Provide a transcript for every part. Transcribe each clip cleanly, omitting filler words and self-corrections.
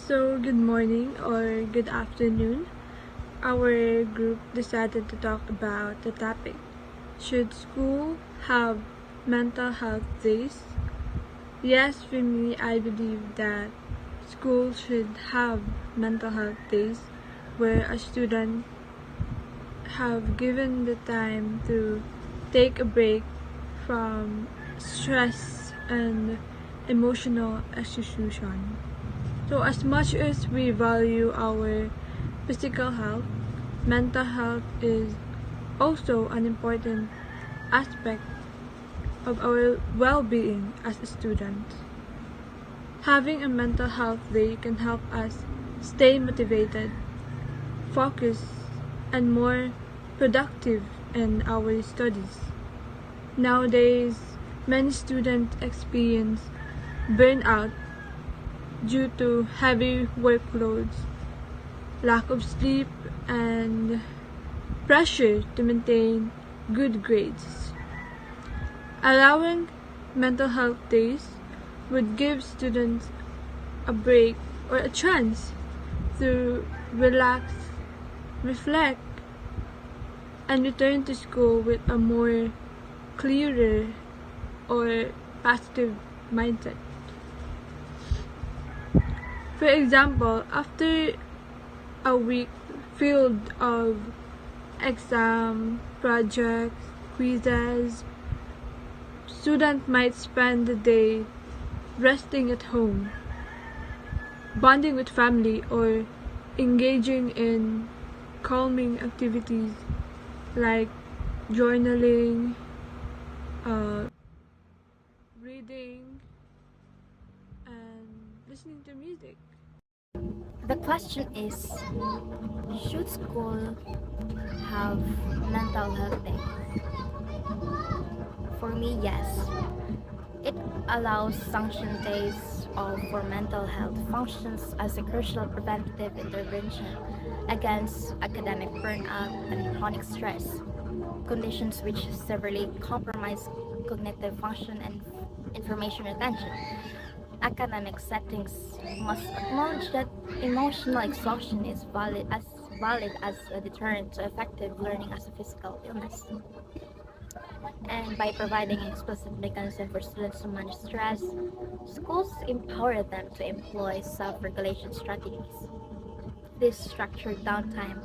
So, good morning or good afternoon. Our group decided to talk about the topic. Should school have mental health days? Yes, for me, I believe that school should have mental health days where a student have given the time to take a break from stress and emotional exhaustion. So, as much as we value our physical health, mental health is also an important aspect of our well being as a student. Having a mental health day can help us stay motivated, focused, and more productive in our studies. Nowadays, many students experience burnout due to heavy workloads, lack of sleep, and pressure to maintain good grades. Allowing mental health days would give students a break or a chance to relax, reflect, and return to school with a more clearer or positive mindset. For example, after a week filled of exam, projects, quizzes, student might spend the day resting at home, bonding with family, or engaging in calming activities like journaling, uh, reading, and listening to music. The question is, should school have mental health day? For me, yes. It allows sanction days for mental health functions as a crucial preventative intervention against academic burnout and chronic stress, conditions which severely compromise cognitive function and information retention. Academic settings must acknowledge that emotional exhaustion is valid as a deterrent to effective learning as a physical illness. And by providing explicit mechanism for students to manage stress, schools empower them to employ self-regulation strategies. This structured downtime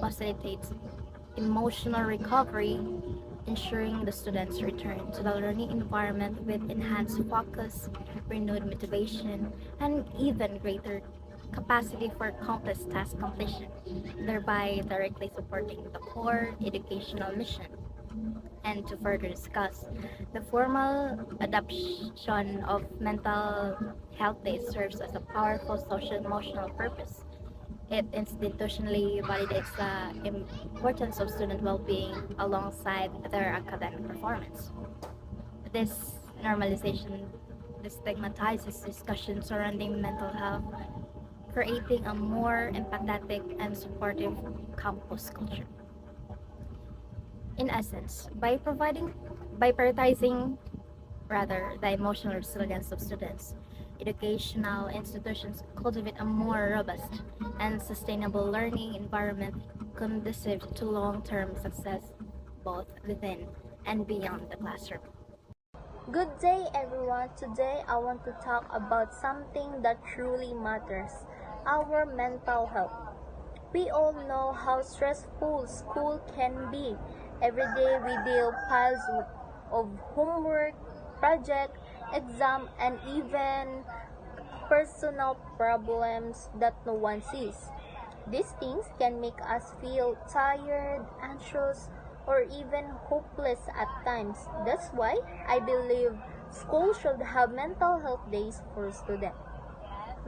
facilitates emotional recovery, ensuring the students return to the learning environment with enhanced focus, renewed motivation, and even greater capacity for complex task completion, thereby directly supporting the core educational mission. And to further discuss, the formal adoption of mental health days serves as a powerful social emotional purpose. It institutionally validates the importance of student well-being alongside their academic performance. This normalization destigmatizes discussion surrounding mental health, creating a more empathetic and supportive campus culture. In essence, by prioritizing the emotional resilience of students, educational institutions cultivate a more robust and sustainable learning environment conducive to long-term success both within and beyond the classroom. Good day, everyone. Today I want to talk about something that truly matters, our mental health. We all know how stressful school can be. Every day we deal piles of homework, project, exam, and even personal problems that no one sees. These things can make us feel tired, anxious, or even hopeless at times. That's why I believe school should have mental health days for students.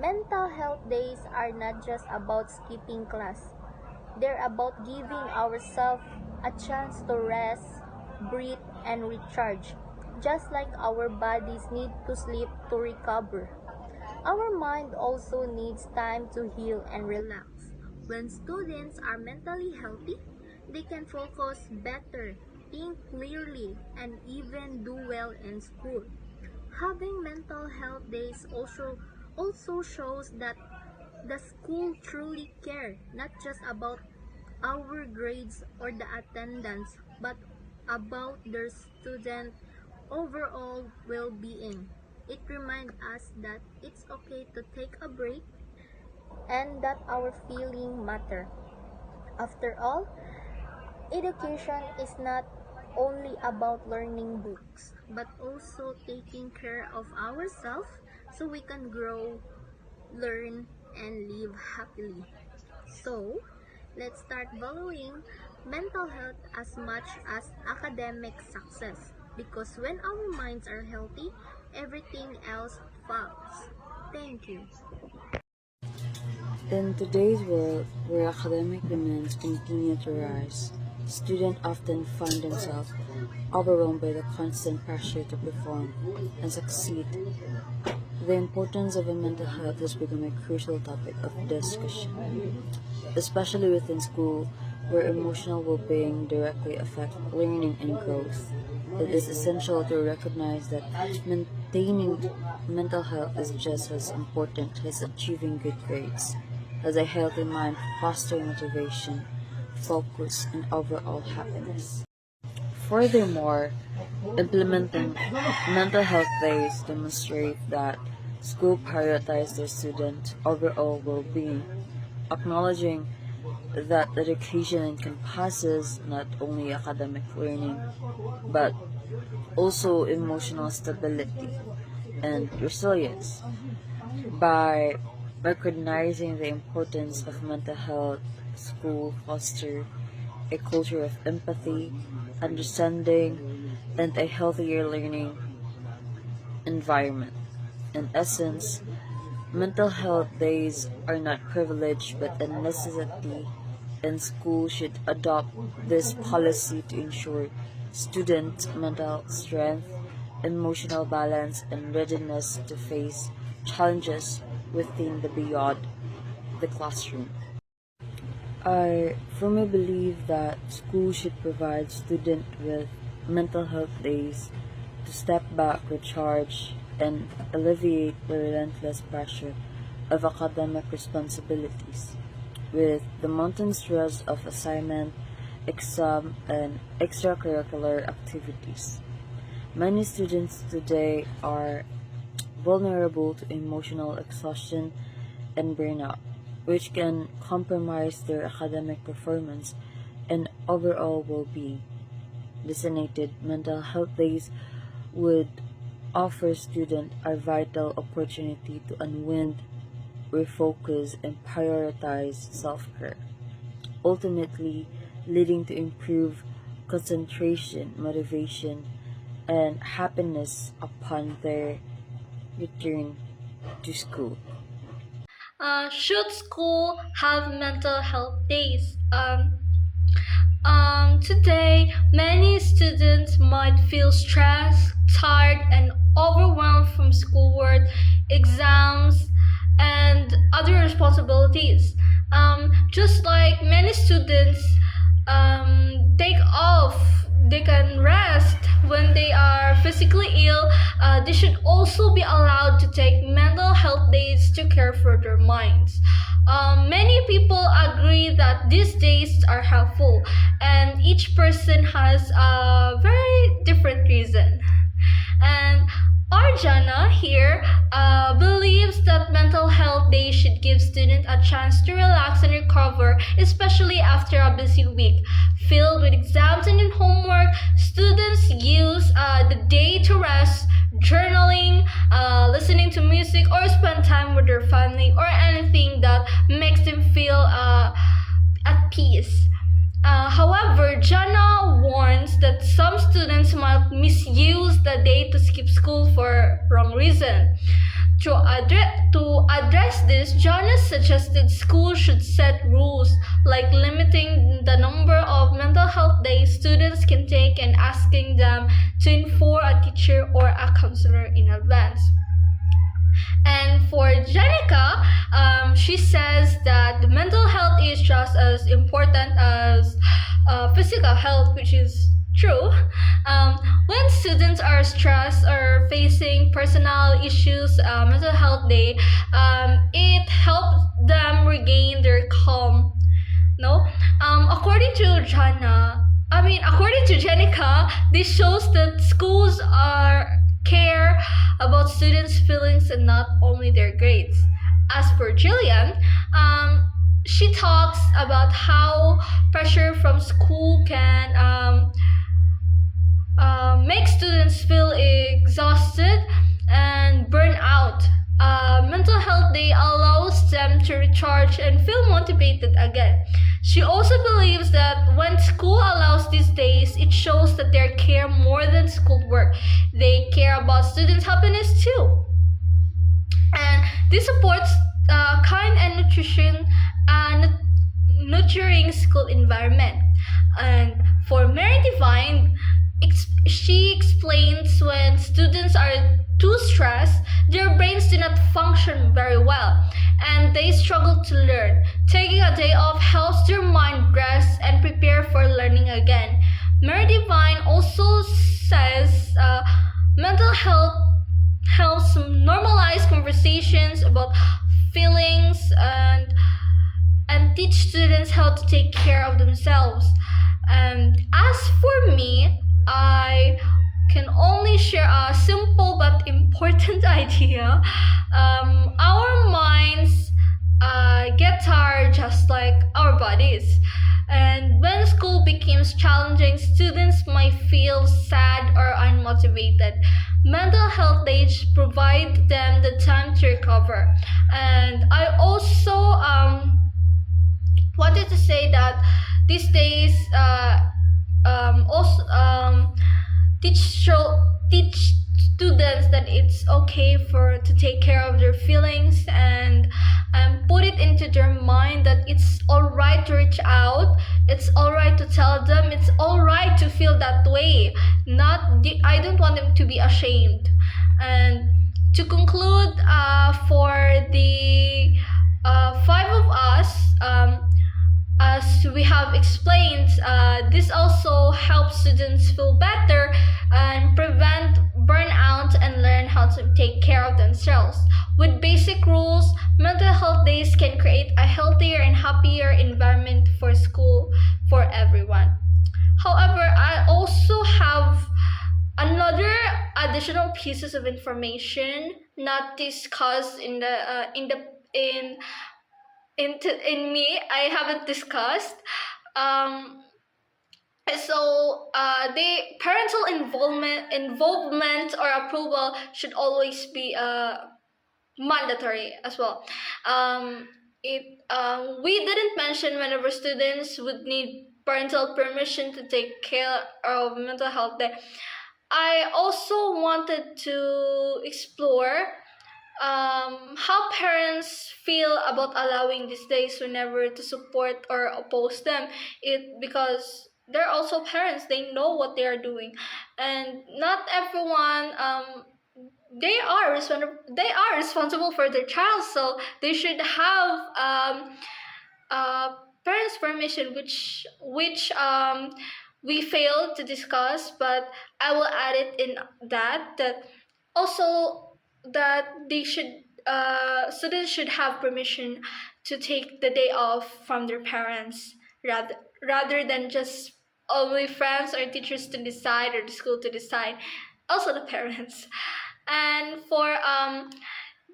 Mental health days are not just about skipping class. They're about giving ourselves a chance to rest, breathe, and recharge. Just like our bodies need to sleep to recover. Our mind also needs time to heal and relax. When students are mentally healthy, they can focus better, think clearly, and even do well in school. Having mental health days also shows that the school truly care not just about our grades or the attendance, but about their student overall well-being. It reminds us that it's okay to take a break and that our feelings matter. After all, education is not only about learning books, but also taking care of ourselves so we can grow, learn, and live happily. So, let's start valuing mental health as much as academic success because when our minds are healthy, everything else follows. Thank you. In today's world, where academic demands continue to rise, students often find themselves overwhelmed by the constant pressure to perform and succeed. The importance of a mental health has become a crucial topic of discussion, especially within school, where emotional well-being directly affects learning and growth. It is essential to recognize that maintaining mental health is just as important as achieving good grades, as a healthy mind fosters motivation, focus, and overall happiness. Furthermore, implementing mental health days demonstrate that schools prioritize their students' overall well-being, acknowledging that education encompasses not only academic learning, but also emotional stability and resilience. By recognizing the importance of mental health, schools foster a culture of empathy, understanding, and a healthier learning environment. In essence, mental health days are not privilege but a necessity, and schools should adopt this policy to ensure students' mental strength, emotional balance, and readiness to face challenges within the beyond the classroom. I firmly believe that schools should provide students with mental health days to step back, recharge, and alleviate the relentless pressure of academic responsibilities. With the mounting stress of assignment, exam, and extracurricular activities, many students today are vulnerable to emotional exhaustion and burnout, which can compromise their academic performance and overall well-being. Designated mental health days would offer students a vital opportunity to unwind, refocus, and prioritize self-care, ultimately leading to improved concentration, motivation, and happiness upon their return to school. Should school have mental health days? Today, many students might feel stressed, tired, and overwhelmed from schoolwork, exams, and other responsibilities. Just like many students take off, they can rest when they are physically ill. They should also be allowed to take mental health days to care for their minds. Many people agree that these days are helpful, and each person has a very different reason. And Arjana here believes that mental health days should give students a chance to relax and recover, especially after a busy week. Filled with exams and homework, students use the day to rest, journaling, listening to music, or spend time with their family, or anything that makes them feel at peace. However, Jana warns that some students might misuse the day to skip school for wrong reason. To address this, Jana suggested schools should set rules like limiting the number of mental health days students can take and asking them to inform a teacher or a counselor in advance. And for Jenica, she says that the mental health is just as important as physical health, which is true. When students are stressed or facing personal issues, mental health day, it help them regain their calm. No, according to Jenica, this shows that schools are care about students' feelings and not only their grades. As for Jillian, she talks about how pressure from school can make students feel exhausted and burn out. Mental health day allows them to recharge and feel motivated again. She also believes that when school allows these days, it shows that they care more than schoolwork. They care about students' happiness too. And this supports kind and nurturing school environment. And for Mary Divine, she explains when students are too stressed, their brains do not function very well and they struggle to learn. Taking a day off helps their mind rest and prepare for learning again. Mary Divine also says mental health helps normalize conversations about feelings and teach students how to take care of themselves. And as for me, I can only share a simple but important idea. Our minds get tired just like our bodies. And when school becomes challenging, students might feel sad or unmotivated. Mental health days provide them the time to recover. And I also wanted to say that these days also teach students that it's okay to take care of their feelings and put it into their mind that it's alright to reach out, it's alright to tell them, it's alright to feel that way. I don't want them to be ashamed. And to conclude, for the five of us, as we have explained, this also helps students feel better and prevent burnout and learn how to take care of themselves. With basic rules, mental health days can create a healthier and happier environment for school for everyone. However, I also have another additional pieces of information not discussed in me. I haven't discussed. The parental involvement or approval should always be mandatory as well. We didn't mention whenever students would need parental permission to take care of mental health day. I also wanted to explore how parents feel about allowing these days whenever to support or oppose them. Because they're also parents, they know what they are doing, and not everyone they are responsible for their child, so they should have parents' permission, which we failed to discuss, but I will add it in that also that they should students should have permission to take the day off from their parents rather than just only friends or teachers to decide or the school to decide, also the parents. And for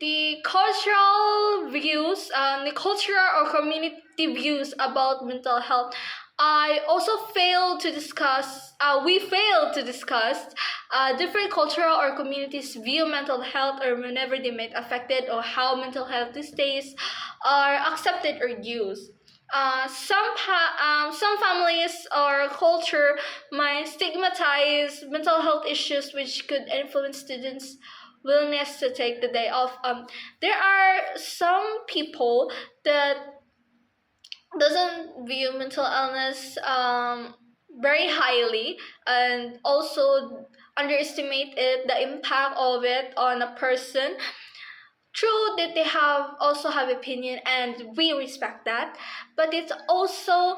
the cultural views, the cultural or community views about mental health, I also failed to discuss, we failed to discuss different cultural or communities view mental health or whenever they might affected or how mental health these days are accepted or used. Some families or culture might stigmatize mental health issues which could influence students' willingness to take the day off. There are some people that doesn't view mental illness very highly and also underestimate the impact of it on a person. True that they also have opinion and we respect that, but it's also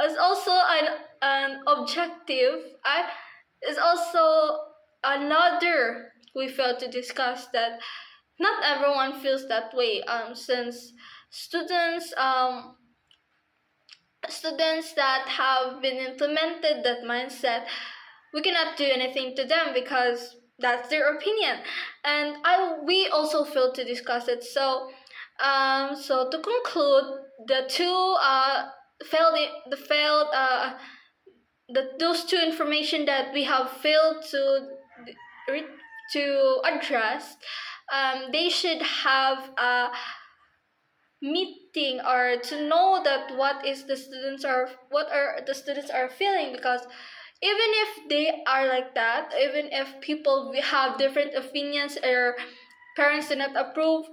is also an objective. Is also another we failed to discuss that not everyone feels that way. Since students students that have been implemented that mindset, we cannot do anything to them because that's their opinion, and we also failed to discuss it. So to conclude, the two failed the failed those two information that we have failed to address, they should have a meeting or to know that what the students are feeling, because even if they are like that, even if people we have different opinions or parents do not approve,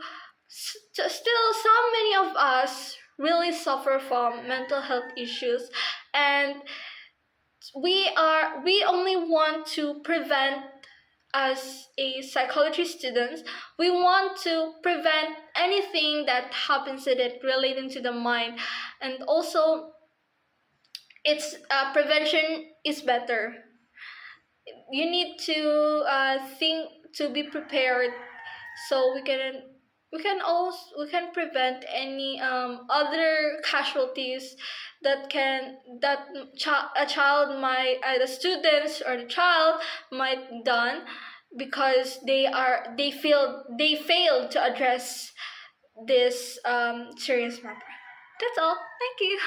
still so many of us really suffer from mental health issues, and we only want to prevent, as a psychology students, we want to prevent anything that happens to it relating to the mind, and also it's prevention is better. You need to think to be prepared, so we can prevent any other casualties a child might the students or the child might done because they failed to address this serious matter. That's all. Thank you.